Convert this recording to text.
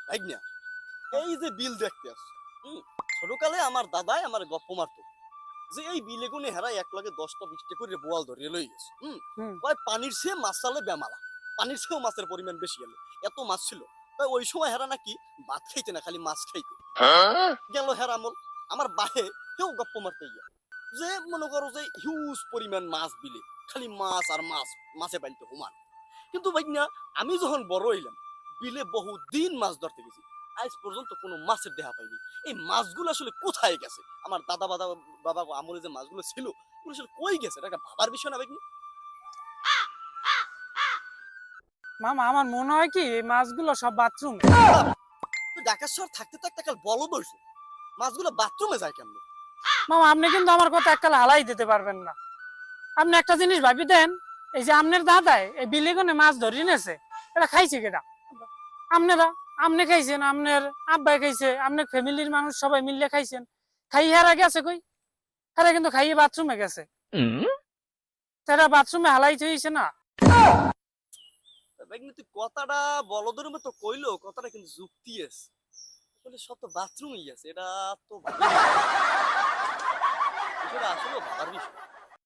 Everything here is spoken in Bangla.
ভাইগনা এই যে বিল দেখতে আসছো, ছোটকালে আমার দাদাই আমার গপ্প মারতো যে এই বিলে গুনে হেরা এক লাগে 10টা 20টা করে বোয়াল ধরিয়ে লই গেছে। কয় পানির চেয়ে মাছ চালে বেমালা, পানির চেয়েও মাছের পরিমাণ বেশি গেল, এত মাছ ছিল। তাই ওই সময় হেরা নাকি ভাত খাইতে না, খালি মাছ খাইতে। গেল হেরা আমল, আমার বাহে কেউ গপ্প মারতে গিয়া যে মনে করো যে হিউজ পরিমাণ মাছ বিলে, খালি মাছ আর মাছ, মাছে পাইতে হুমান। কিন্তু ভাই না, আমি যখন বড় হইলাম বিলে বহুদিন মাছ ধরতে গেছি, আজ পর্যন্ত কোনো মাছের দেখা পাইনি। এই মাছগুলো আসলে কোথায় গেছে? আমার দাদা বাবা আমলে যে মাছগুলো ছিল ওগুলো আসলে কই গেছে? এটা একটা ভাবার বিষয় না ভাই? মামা আমার মনে হয় কি এই মাছগুলো সব বাথরুমে। তুই ঢাকা শহর থাকতে থাকতে কাল বলদ হইছো, মাছগুলো বাথরুমে যায় কেমনে? মামা আপনি কিন্তু আমার কথা এককাল হালাই দিতে পারবেন না। আপনি একটা জিনিস ভাবি দেন, এই যে আপনার দাদাই এই বিলিগনে মাছ ধরে এনেছে, এটা খাইছে কেটা? আপনারা, আপনি খাইছেন, আপনার আব্বাই খাইছে, আপনার ফ্যামিলির মানুষ সবাই মিললে খাইছেন। খাই হারা গেছে কই? হারা কিন্তু খাইয়ে বাথরুমে গেছে। তারা বাথরুমে হালাই হয়েছে না। ভাই তুই কথাটা বলদের মতো কইলো, কথাটা কিন্তু যুক্তি আছে। আসলে সব তো বাথরুমেই আছে, এটা তো বিষয়টা আসলে ভাবার বিষয়।